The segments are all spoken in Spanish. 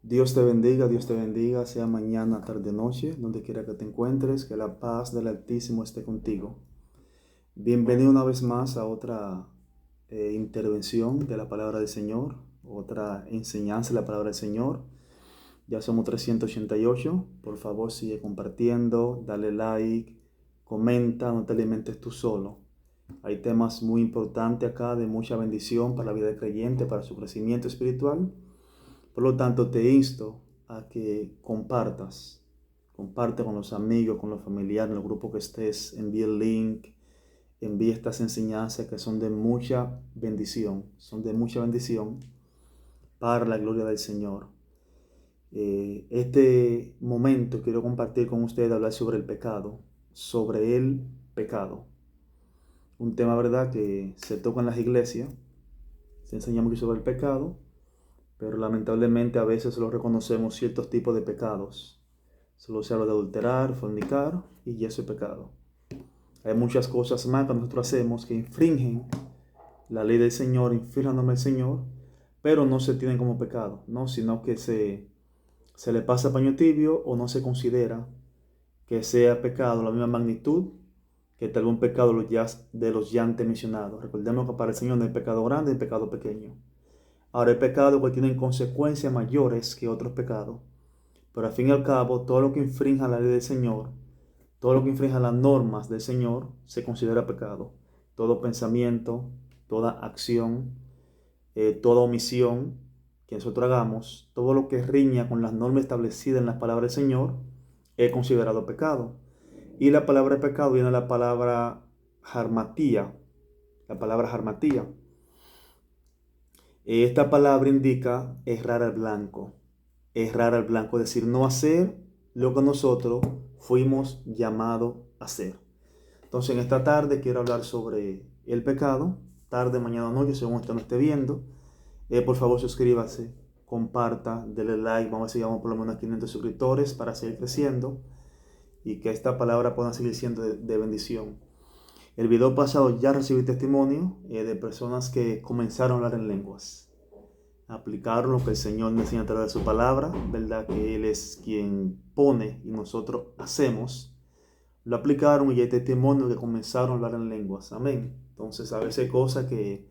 Dios te bendiga, sea mañana, tarde, noche, donde quiera que te encuentres, que la paz del Altísimo esté contigo. Bienvenido una vez más a otra intervención de la palabra del Señor, otra enseñanza de la palabra del Señor. Ya somos 388. Por favor, sigue compartiendo, dale like, comenta, no te alimentes tú solo. Hay temas muy importantes acá de mucha bendición para la vida del creyente, para su crecimiento espiritual. Por lo tanto, te insto a que comparte con los amigos, con los familiares, en el grupo que estés, envíe el link, envíe estas enseñanzas que son de mucha bendición para la gloria del Señor. Este momento quiero compartir con ustedes, hablar sobre el pecado. Un tema, ¿verdad?, que se toca en las iglesias, se enseña mucho sobre el pecado, pero lamentablemente a veces solo reconocemos ciertos tipos de pecados. Solo se habla de adulterar, fornicar, y eso es pecado. Hay muchas cosas más que nosotros hacemos que infringen la ley del Señor, infringen el nombre del Señor, pero no se tienen como pecado, ¿no? Sino que se le pasa paño tibio o no se considera que sea pecado la misma magnitud que tal vez un pecado de los ya antes mencionados. Recordemos que para el Señor no hay pecado grande y pecado pequeño. Ahora, hay pecados que tienen consecuencias mayores que otros pecados, pero al fin y al cabo, todo lo que infrinja la ley del Señor, todo lo que infrinja las normas del Señor, se considera pecado. Todo pensamiento, toda acción, toda omisión que nosotros hagamos, todo lo que riña con las normas establecidas en las palabras del Señor, es considerado pecado. Y la palabra pecado viene de la palabra harmatía. La palabra harmatía. Esta palabra indica errar al blanco. Errar al blanco, es decir, no hacer lo que nosotros fuimos llamados a hacer. Entonces, en esta tarde quiero hablar sobre el pecado. Tarde, mañana, noche, según usted me esté viendo. Por favor, suscríbase, comparta, denle like. Vamos a ver si llegamos por lo menos a 500 suscriptores para seguir creciendo y que esta palabra pueda seguir siendo de bendición. El video pasado ya recibí testimonio de personas que comenzaron a hablar en lenguas. Aplicaron lo que el Señor nos enseña a través de su palabra, ¿verdad? Que Él es quien pone y nosotros hacemos. Lo aplicaron y hay testimonio que comenzaron a hablar en lenguas. Amén. Entonces, a veces hay cosas que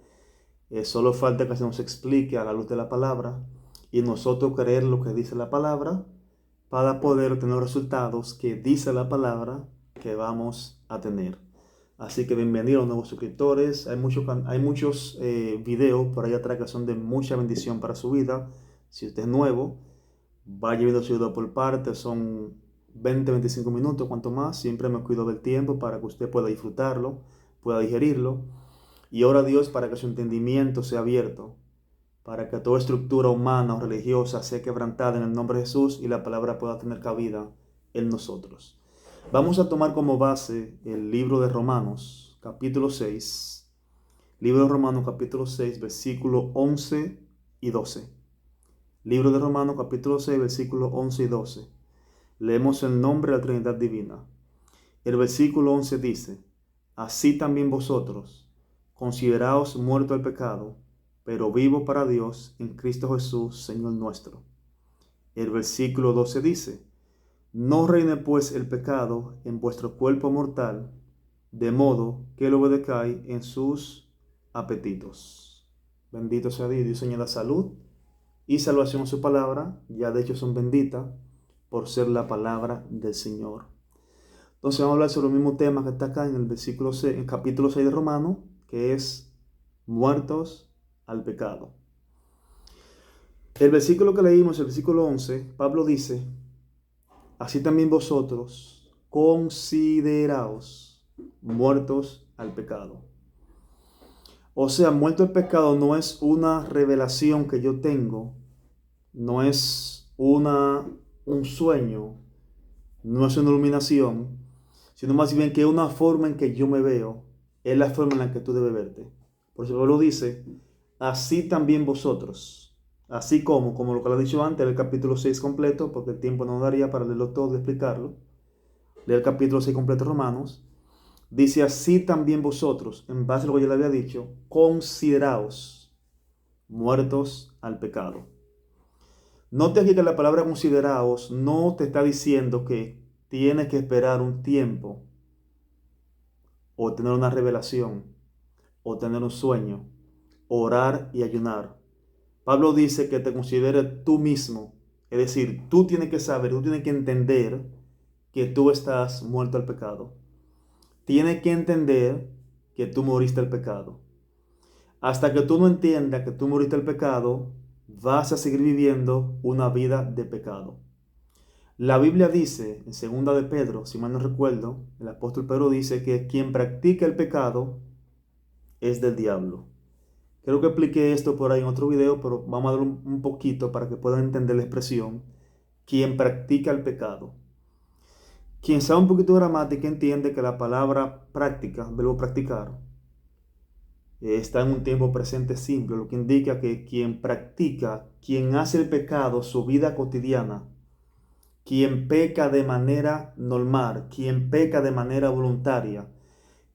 solo falta que se nos explique a la luz de la palabra y nosotros creer lo que dice la palabra para poder obtener los resultados que dice la palabra que vamos a tener. Así que bienvenidos nuevos suscriptores. Hay muchos videos por ahí atrás que son de mucha bendición para su vida. Si usted es nuevo, vaya viendo su video por partes. Son 20-25 minutos, cuanto más. Siempre me cuido del tiempo para que usted pueda disfrutarlo, pueda digerirlo. Y ora a Dios para que su entendimiento sea abierto, para que toda estructura humana o religiosa sea quebrantada en el nombre de Jesús y la palabra pueda tener cabida en nosotros. Vamos a tomar como base el libro de Romanos, capítulo 6. Libro de Romanos, capítulo 6, versículos 11 y 12. Libro de Romanos, capítulo 6, versículos 11 y 12. Leemos el nombre de la Trinidad Divina. El versículo 11 dice: Así también vosotros, consideraos muertos al pecado, pero vivo para Dios en Cristo Jesús, Señor nuestro. El versículo 12 dice: No reine pues el pecado en vuestro cuerpo mortal, de modo que lo obedezcáis en sus apetitos. Bendito sea Dios. Dios añada salud y salvación a su palabra. Ya de hecho son benditas por ser la palabra del Señor. Entonces vamos a hablar sobre el mismo tema que está acá en el versículo 6, en el capítulo 6 de Romanos, que es muertos al pecado. El versículo que leímos, el versículo 11, Pablo dice: Así también vosotros consideraos muertos al pecado. O sea, muerto al pecado no es una revelación que yo tengo, no es un sueño, no es una iluminación, sino más bien que es una forma en que yo me veo, es la forma en la que tú debes verte. Por eso Pablo dice: así también vosotros, así como lo que lo he dicho antes, el capítulo 6 completo, porque el tiempo no daría para leerlo todo y explicarlo. Leer el capítulo 6 completo de Romanos. Dice: así también vosotros, en base a lo que yo le había dicho, consideraos muertos al pecado. Note aquí que la palabra consideraos no te está diciendo que tienes que esperar un tiempo o tener una revelación o tener un sueño, orar y ayunar. Pablo dice que te consideres tú mismo. Es decir, tú tienes que saber, tú tienes que entender que tú estás muerto al pecado. Tienes que entender que tú moriste al pecado. Hasta que tú no entiendas que tú moriste al pecado, vas a seguir viviendo una vida de pecado. La Biblia dice, en segunda de Pedro, si mal no recuerdo, el apóstol Pedro dice que quien practica el pecado es del diablo. Creo que expliqué esto por ahí en otro video, pero vamos a darle un poquito para que puedan entender la expresión. Quien practica el pecado. Quien sabe un poquito de gramática entiende que la palabra práctica, verbo practicar, está en un tiempo presente simple, lo que indica que quien practica, quien hace el pecado, su vida cotidiana, quien peca de manera normal, quien peca de manera voluntaria,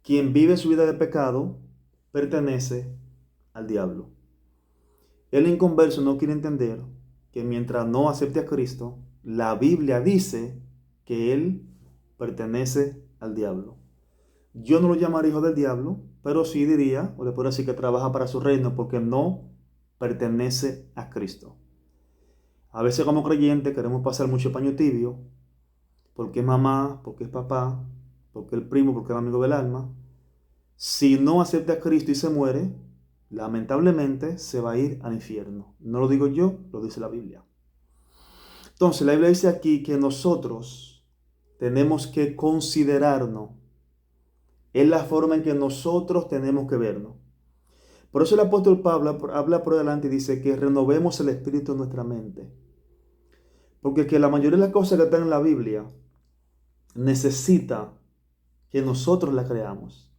quien vive su vida de pecado, pertenece al diablo. El inconverso no quiere entender que mientras no acepte a Cristo, la Biblia dice que él pertenece al diablo. Yo no lo llamaría hijo del diablo, pero sí diría, o le puedo decir que trabaja para su reino porque no pertenece a Cristo. A veces como creyentes queremos pasar mucho paño tibio, porque es mamá, porque es papá, porque es el primo, porque es el amigo del alma. Si no acepta a Cristo y se muere, lamentablemente se va a ir al infierno. No lo digo yo, lo dice la Biblia. Entonces la Biblia dice aquí que nosotros tenemos que considerarnos. Es la forma en que nosotros tenemos que vernos. Por eso el apóstol Pablo habla por delante y dice que renovemos el espíritu de nuestra mente. Porque que la mayoría de las cosas que están en la Biblia necesita que nosotros las creamos.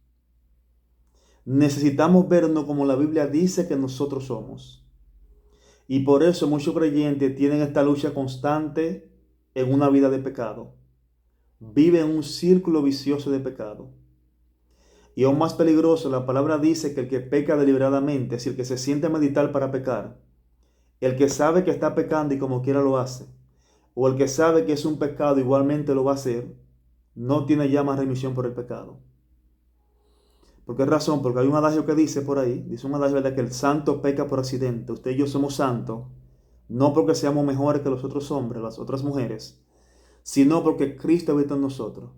Necesitamos vernos como la Biblia dice que nosotros somos. Y por eso muchos creyentes tienen esta lucha constante en una vida de pecado. Viven un círculo vicioso de pecado. Y aún más peligroso, la palabra dice que el que peca deliberadamente, es decir, que se siente a meditar para pecar, el que sabe que está pecando y como quiera lo hace, o el que sabe que es un pecado igualmente lo va a hacer, no tiene ya más remisión por el pecado. ¿Por qué razón? Porque hay un adagio que dice por ahí, dice un adagio de que el santo peca por accidente. Usted y yo somos santos, no porque seamos mejores que los otros hombres, las otras mujeres, sino porque Cristo habita en nosotros.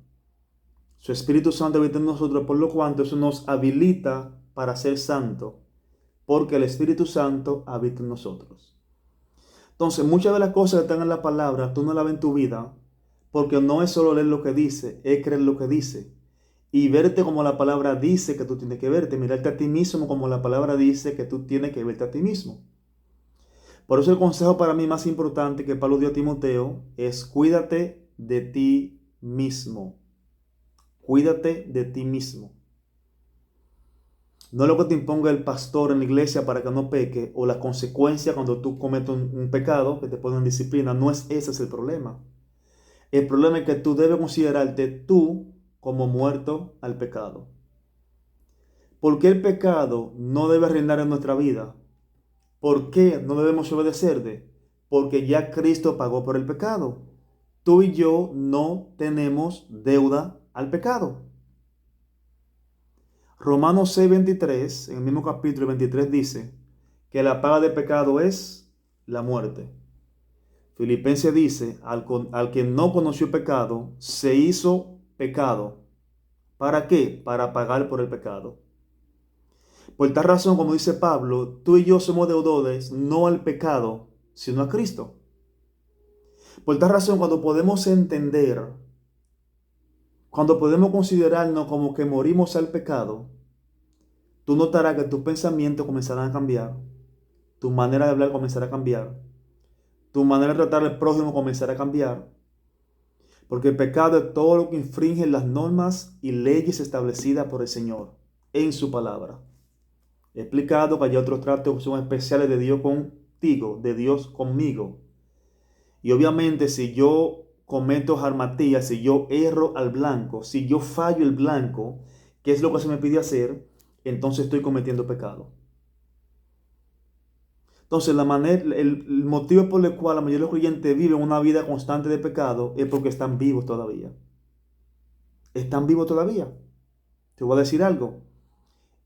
Su Espíritu Santo habita en nosotros, por lo cual eso nos habilita para ser santos, porque el Espíritu Santo habita en nosotros. Entonces, muchas de las cosas que están en la palabra, tú no las ves en tu vida, porque no es solo leer lo que dice, es creer lo que dice. Y verte como la palabra dice que tú tienes que verte, mirarte a ti mismo como la palabra dice que tú tienes que verte a ti mismo. Por eso el consejo para mí más importante que Pablo dio a Timoteo es cuídate de ti mismo. Cuídate de ti mismo. No es lo que te imponga el pastor en la iglesia para que no peque o la consecuencia cuando tú cometes un pecado que te pone en disciplina. No es ese es el problema. El problema es que tú debes considerarte tú como muerto al pecado. ¿Por qué el pecado no debe reinar en nuestra vida? ¿Por qué no debemos obedecerle? Porque ya Cristo pagó por el pecado. Tú y yo no tenemos deuda al pecado. Romanos 6:23, en el mismo capítulo 23 dice que la paga de pecado es la muerte. Filipenses dice, al que no conoció pecado, se hizo pecado. ¿Para qué? Para pagar por el pecado. Por tal razón, como dice Pablo, tú y yo somos deudores no al pecado, sino a Cristo. Por tal razón, cuando podemos entender, cuando podemos considerarnos como que morimos al pecado, tú notarás que tus pensamientos comenzarán a cambiar, tu manera de hablar comenzará a cambiar, tu manera de tratar al prójimo comenzará a cambiar, porque el pecado es todo lo que infringe las normas y leyes establecidas por el Señor en su palabra. He explicado que hay otros tratos que son especiales de Dios contigo, de Dios conmigo. Y obviamente si yo cometo jarmatías, si yo erro al blanco, si yo fallo el blanco, que es lo que se me pide hacer, entonces estoy cometiendo pecado. Entonces, el motivo por el cual la mayoría de los creyentes viven una vida constante de pecado es porque están vivos todavía. Están vivos todavía. Te voy a decir algo.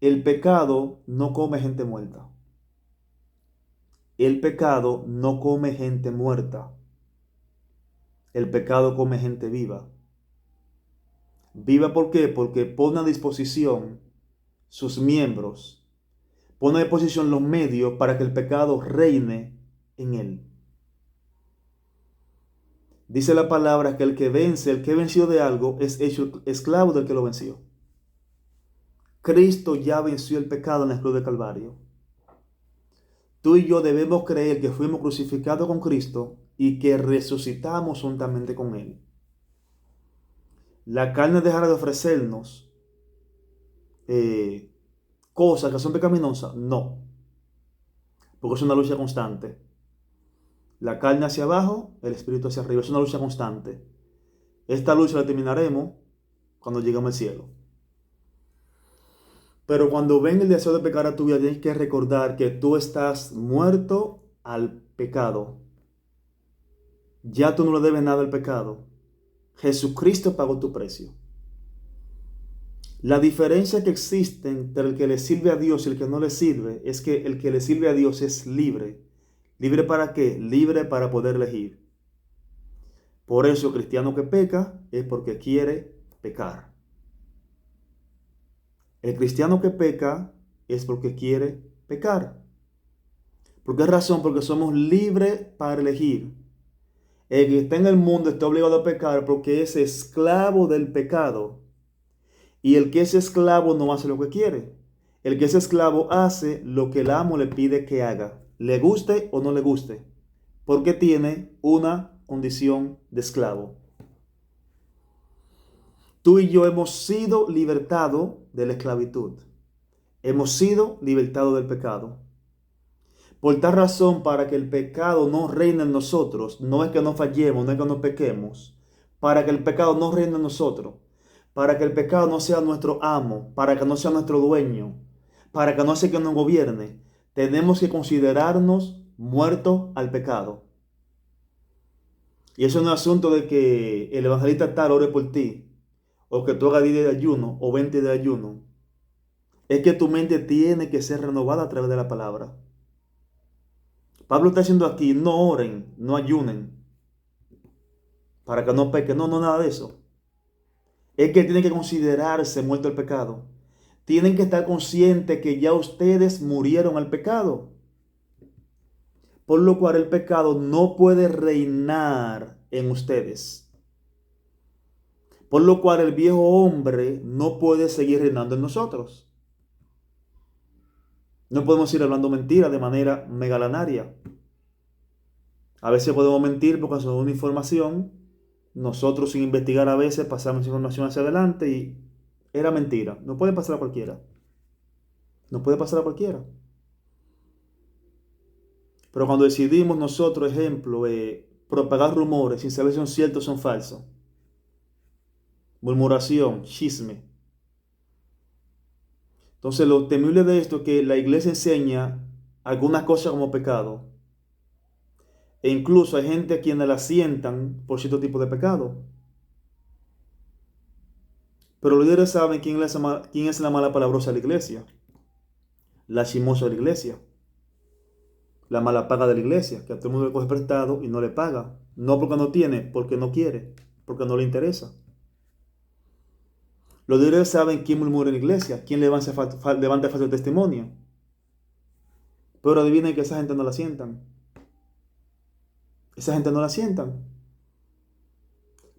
El pecado no come gente muerta. El pecado no come gente muerta. El pecado come gente viva. ¿Viva por qué? Porque pone a disposición sus miembros, pone a disposición los medios para que el pecado reine en él. Dice la palabra que el que vence, el que venció de algo, es hecho esclavo del que lo venció. Cristo ya venció el pecado en la cruz de Calvario. Tú y yo debemos creer que fuimos crucificados con Cristo y que resucitamos juntamente con Él. La carne dejará de ofrecernos cosas que son pecaminosas. No, porque es una lucha constante. La carne hacia abajo, el espíritu hacia arriba. Es una lucha constante. Esta lucha la terminaremos cuando lleguemos al cielo. Pero cuando venga el deseo de pecar a tu vida, tienes que recordar que tú estás muerto al pecado. Ya tú no le debes nada al pecado. Jesucristo pagó tu precio. La diferencia que existe entre el que le sirve a Dios y el que no le sirve es que el que le sirve a Dios es libre. ¿Libre para qué? Libre para poder elegir. Por eso el cristiano que peca es porque quiere pecar. El cristiano que peca es porque quiere pecar. ¿Por qué razón? Porque somos libres para elegir. El que está en el mundo está obligado a pecar porque es esclavo del pecado. Y el que es esclavo no hace lo que quiere. El que es esclavo hace lo que el amo le pide que haga, le guste o no le guste, porque tiene una condición de esclavo. Tú y yo hemos sido libertados de la esclavitud. Hemos sido libertados del pecado. Por tal razón, para que el pecado no reine en nosotros, no es que no fallemos, no es que no pequemos, para que el pecado no reine en nosotros, para que el pecado no sea nuestro amo, para que no sea nuestro dueño, para que no sea que nos gobierne, tenemos que considerarnos muertos al pecado. Y eso no es asunto de que el evangelista tal ore por ti, o que tú hagas 10 de ayuno o 20 de ayuno. Es que tu mente tiene que ser renovada a través de la palabra. Pablo está diciendo aquí, no oren, no ayunen, para que no pequen. No, nada de eso. Es que tienen que considerarse muerto al pecado. Tienen que estar conscientes que ya ustedes murieron al pecado. Por lo cual el pecado no puede reinar en ustedes. Por lo cual el viejo hombre no puede seguir reinando en nosotros. No podemos ir hablando mentiras de manera megalanaria. A veces podemos mentir porque son una información. Nosotros sin investigar a veces pasamos información hacia adelante y era mentira. No puede pasar a cualquiera. No puede pasar a cualquiera. Pero cuando decidimos nosotros, ejemplo, propagar rumores sin saber si son ciertos o son falsos, murmuración, chisme. Entonces lo temible de esto es que la iglesia enseña algunas cosas como pecado. E incluso hay gente a quienes la sientan por cierto tipo de pecado. Pero los líderes saben quién es la mala palabrosa de la iglesia. La chismosa de la iglesia. La mala paga de la iglesia, que a todo el mundo le coge prestado y no le paga. No porque no tiene, porque no quiere, porque no le interesa. Los líderes saben quién murmura en la iglesia, quién levanta falso testimonio. Pero adivinen que esa gente no la sientan. Esa gente no la sientan.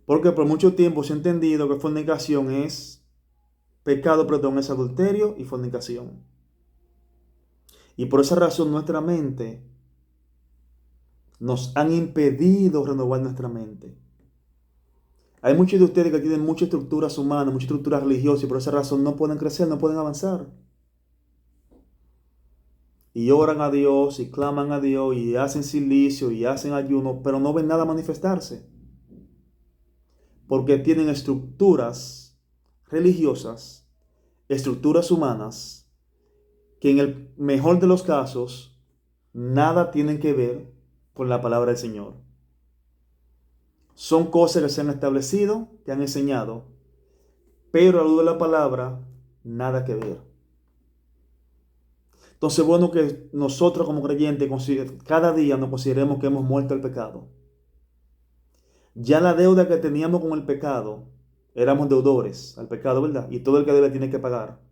Porque por mucho tiempo se ha entendido que fornicación es pecado, perdón, es adulterio y fornicación. Y por esa razón nuestra mente nos han impedido renovar nuestra mente. Hay muchos de ustedes que tienen muchas estructuras humanas, muchas estructuras religiosas y por esa razón no pueden crecer, no pueden avanzar. Y oran a Dios y claman a Dios y hacen silicio y hacen ayuno, pero no ven nada manifestarse. Porque tienen estructuras religiosas, estructuras humanas, que en el mejor de los casos nada tienen que ver con la palabra del Señor. Son cosas que se han establecido, que han enseñado, pero a la luz de la palabra, nada que ver. Entonces es bueno que nosotros como creyentes cada día nos consideremos que hemos muerto al pecado. Ya la deuda que teníamos con el pecado, éramos deudores al pecado, ¿verdad? Y todo el que debe tiene que pagar.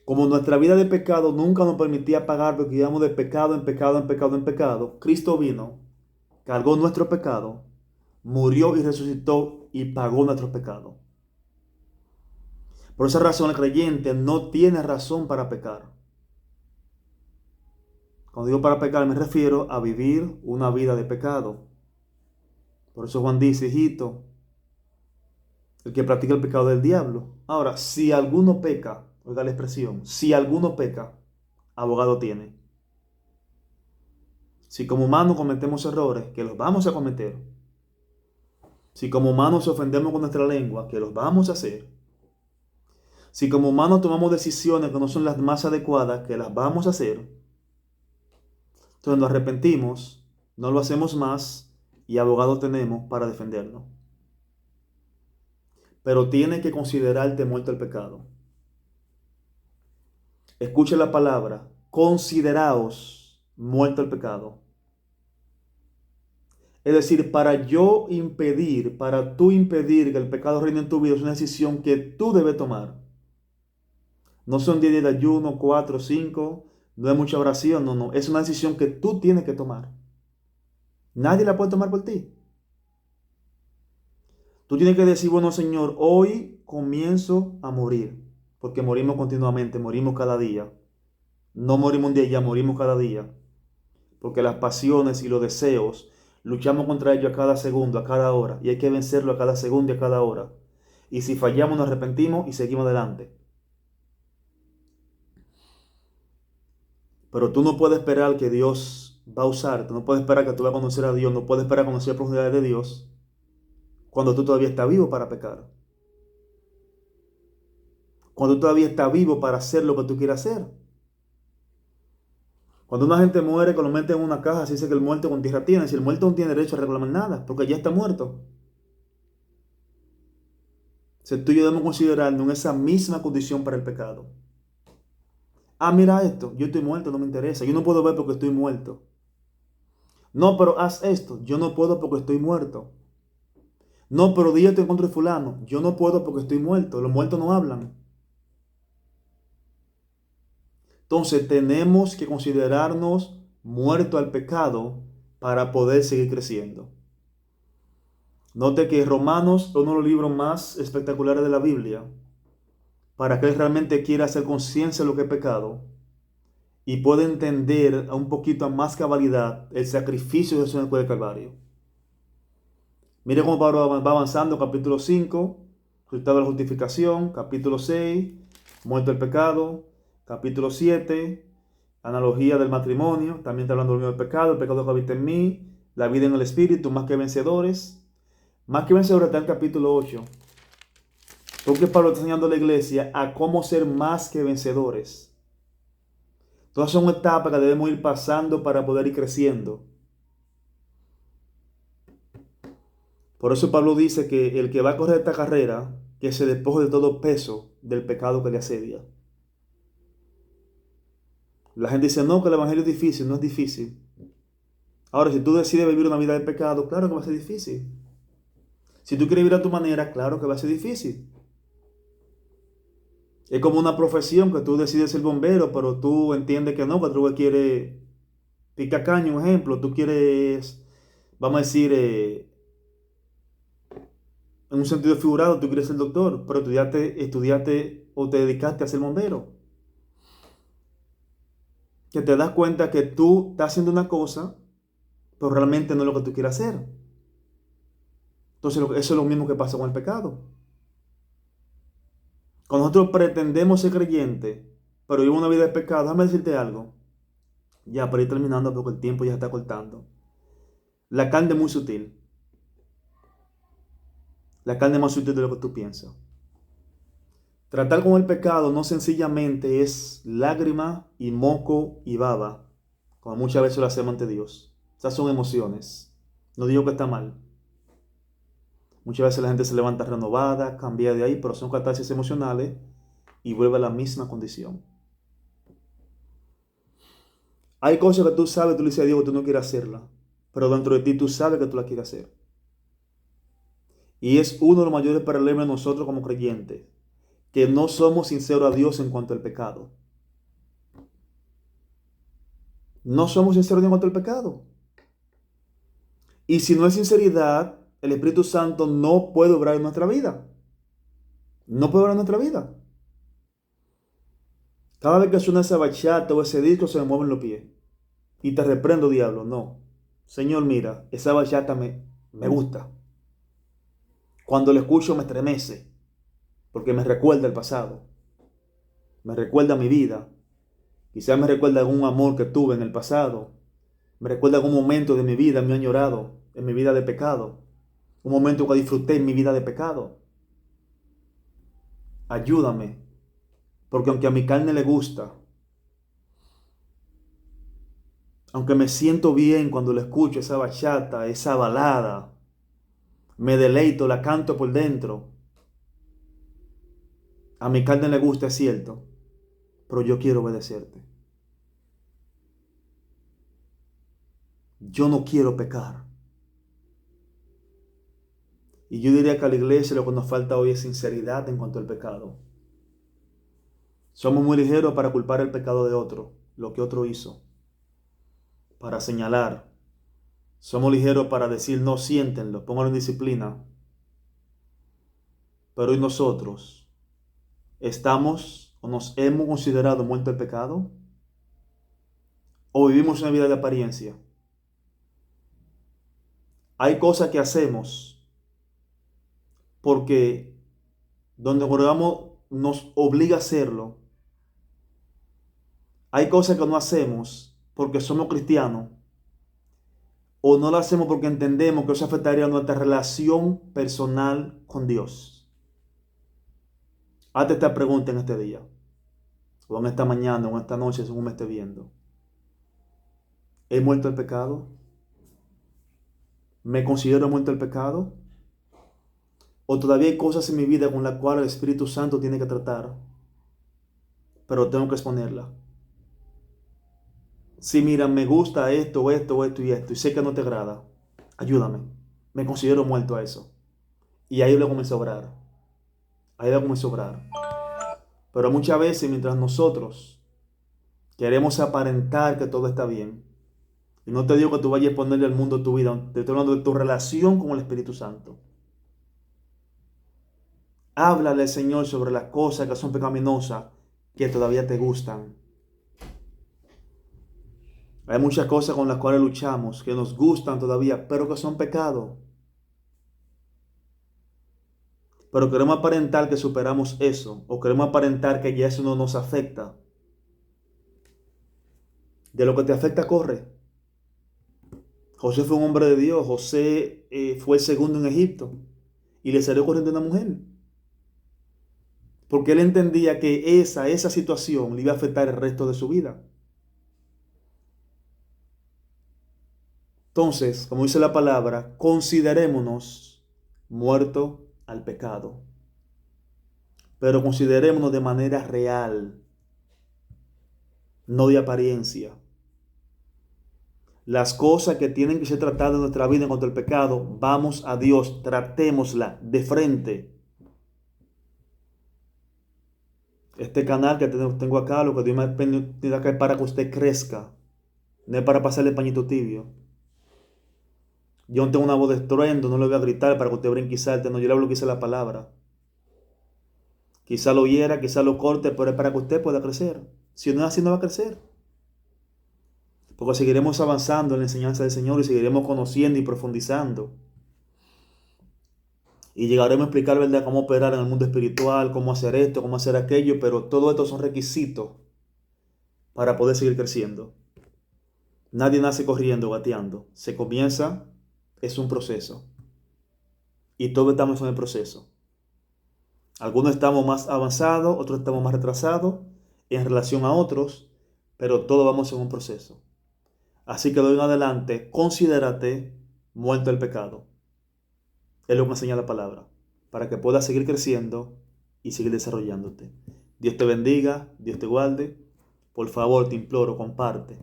Como nuestra vida de pecado nunca nos permitía pagar porque íbamos de pecado en pecado, en pecado, en pecado, Cristo vino, cargó nuestro pecado, murió y resucitó y pagó nuestros pecados. Por esa razón el creyente no tiene razón para pecar. Cuando digo para pecar me refiero a vivir una vida de pecado. Por eso Juan dice, hijito, el que practica el pecado del diablo. Ahora, si alguno peca, oiga la expresión, si alguno peca, abogado tiene. Si como humanos cometemos errores, que los vamos a cometer. Si como humanos ofendemos con nuestra lengua, que los vamos a hacer. Si como humanos tomamos decisiones que no son las más adecuadas, que las vamos a hacer. Entonces nos arrepentimos, no lo hacemos más y abogado tenemos para defendernos. Pero tiene que considerarte muerto el pecado. Escuche la palabra, consideraos muerto el pecado. Es decir, para tú impedir que el pecado reine en tu vida, es una decisión que tú debes tomar. No son 10 días de ayuno, 4, 5, no es mucha oración, no. Es una decisión que tú tienes que tomar. Nadie la puede tomar por ti. Tú tienes que decir, bueno, Señor, hoy comienzo a morir, porque morimos continuamente, morimos cada día. No morimos un día ya, morimos cada día. Porque las pasiones y los deseos, luchamos contra ellos a cada segundo, a cada hora, y hay que vencerlo a cada segundo y a cada hora. Y si fallamos, nos arrepentimos y seguimos adelante. Pero tú no puedes esperar que Dios va a usarte, no puedes esperar que tú vas a conocer a Dios, no puedes esperar a conocer las profundidades de Dios cuando tú todavía estás vivo para pecar. Cuando tú todavía estás vivo para hacer lo que tú quieras hacer. Cuando una gente muere, que lo meten en una caja, se dice que el muerto con tierra tiene. Si el muerto no tiene derecho a reclamar nada, porque ya está muerto. Si tú y yo debemos considerarnos en esa misma condición para el pecado. Ah, mira esto, yo estoy muerto, no me interesa. Yo no puedo ver porque estoy muerto. No, pero haz esto, yo no puedo porque estoy muerto. No, pero di esto en contra de fulano, yo no puedo porque estoy muerto. Los muertos no hablan. Entonces tenemos que considerarnos muertos al pecado para poder seguir creciendo. Note que Romanos es uno de los libros más espectaculares de la Biblia. Para aquel que realmente quiera hacer conciencia de lo que es pecado y puede entender a un poquito a más cabalidad el sacrificio de Jesús en el del Calvario. Mire cómo Pablo va avanzando, capítulo 5, resultado de la justificación, capítulo 6, muerto el pecado, capítulo 7, analogía del matrimonio, también está hablando del pecado, el pecado que habita en mí, la vida en el espíritu, más que vencedores. Más que vencedores está el capítulo 8. Porque Pablo está enseñando a la iglesia a cómo ser más que vencedores. Todas son etapas que debemos ir pasando para poder ir creciendo. Por eso Pablo dice que el que va a correr esta carrera, que se despoje de todo peso del pecado que le asedia. La gente dice, no, que el evangelio es difícil. No es difícil. Ahora, si tú decides vivir una vida de pecado, claro que va a ser difícil. Si tú quieres vivir a tu manera, claro que va a ser difícil. Es como una profesión que tú decides ser bombero, pero tú entiendes que no, que tú quieres picar caño, un ejemplo. Tú quieres, vamos a decir, en un sentido figurado, tú quieres ser doctor, pero estudiaste o te dedicaste a ser bombero. Que te das cuenta que tú estás haciendo una cosa, pero realmente no es lo que tú quieres hacer. Entonces, eso es lo mismo que pasa con el pecado. Cuando nosotros pretendemos ser creyentes, pero vivimos una vida de pecado, déjame decirte algo. Ya, para ir terminando, porque el tiempo ya se está cortando. La carne es muy sutil. La carne es más sutil de lo que tú piensas. Tratar con el pecado no sencillamente es lágrima y moco y baba, como muchas veces lo hacemos ante Dios. Esas son emociones. No digo que está mal. Muchas veces la gente se levanta renovada, cambia de ahí, pero son catarsis emocionales y vuelve a la misma condición. Hay cosas que tú sabes, tú le dices a Dios que tú no quieres hacerla, pero dentro de ti tú sabes que tú la quieres hacer. Y es uno de los mayores problemas de nosotros como creyentes, que no somos sinceros a Dios en cuanto al pecado. No somos sinceros en cuanto al pecado. Y si no hay sinceridad, el Espíritu Santo no puede obrar en nuestra vida. No puede obrar en nuestra vida. Cada vez que suena esa bachata o ese disco se me mueven los pies. Y te reprendo, diablo. No. Señor, mira, esa bachata me gusta. Cuando la escucho me estremece. Porque me recuerda el pasado. Me recuerda mi vida. Quizás me recuerda algún amor que tuve en el pasado. Me recuerda algún momento de mi vida, me ha añorado, en mi vida de pecado. Un momento que disfruté en mi vida de pecado. Ayúdame. Porque aunque a mi carne le gusta, aunque me siento bien cuando le escucho esa bachata, esa balada, me deleito, la canto por dentro. A mi carne le gusta, es cierto, pero yo quiero obedecerte. Yo no quiero pecar. Y yo diría que a la iglesia lo que nos falta hoy es sinceridad en cuanto al pecado. Somos muy ligeros para culpar el pecado de otro, lo que otro hizo, para señalar. Somos ligeros para decir no, siéntenlo, pónganlo en disciplina. Pero hoy nosotros estamos o nos hemos considerado muerto el pecado o vivimos una vida de apariencia. Hay cosas que hacemos porque donde jugamos nos obliga a hacerlo. Hay cosas que no hacemos porque somos cristianos o no lo hacemos porque entendemos que eso afectaría nuestra relación personal con Dios. Hazte esta pregunta en este día, o en esta mañana, o en esta noche, según me esté viendo. ¿He muerto el pecado? ¿Me considero muerto el pecado? ¿O todavía hay cosas en mi vida con las cuales el Espíritu Santo tiene que tratar, pero tengo que exponerla? Si mira, me gusta esto, esto, esto y esto, y sé que no te agrada, ayúdame. Me considero muerto a eso. Y ahí lo comencé a obrar. Ahí lo comencé a obrar. Pero muchas veces, mientras nosotros queremos aparentar que todo está bien, y no te digo que tú vayas a ponerle al mundo tu vida, te estoy hablando de tu relación con el Espíritu Santo. Háblale al Señor sobre las cosas que son pecaminosas, que todavía te gustan. Hay muchas cosas con las cuales luchamos, que nos gustan todavía, pero que son pecado. Pero queremos aparentar que superamos eso, o queremos aparentar que ya eso no nos afecta. De lo que te afecta, corre. José fue un hombre de Dios, José fue el segundo en Egipto, y le salió corriendo una mujer. Porque él entendía que esa situación le iba a afectar el resto de su vida. Entonces, como dice la palabra, considerémonos muertos al pecado. Pero considerémonos de manera real, no de apariencia. Las cosas que tienen que ser tratadas en nuestra vida en cuanto al pecado, vamos a Dios, tratémosla de frente. Este canal que tengo acá, lo que Dios me ha permitido acá es para que usted crezca, no es para pasarle pañito tibio. Yo no tengo una voz de estruendo, no le voy a gritar para que usted brinque y salte, no, yo le hablo lo que dice la palabra. Quizá lo hiera, quizá lo corte, pero es para que usted pueda crecer. Si no es así, no va a crecer. Porque seguiremos avanzando en la enseñanza del Señor y seguiremos conociendo y profundizando. Y llegaremos a explicar, ¿verdad?, cómo operar en el mundo espiritual, cómo hacer esto, cómo hacer aquello, pero todo esto son requisitos para poder seguir creciendo. Nadie nace corriendo, gateando. Se comienza, es un proceso. Y todos estamos en el proceso. Algunos estamos más avanzados, otros estamos más retrasados en relación a otros, pero todos vamos en un proceso. Así que de hoy en adelante, considérate muerto el pecado. Es lo que me enseña la palabra, para que puedas seguir creciendo y seguir desarrollándote. Dios te bendiga, Dios te guarde. Por favor, te imploro, comparte.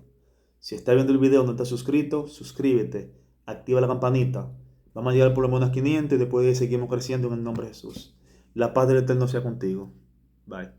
Si estás viendo el video y no estás suscrito, suscríbete, activa la campanita. Vamos a llegar por lo menos a 500 y después de ahí seguimos creciendo en el nombre de Jesús. La paz del Eterno sea contigo. Bye.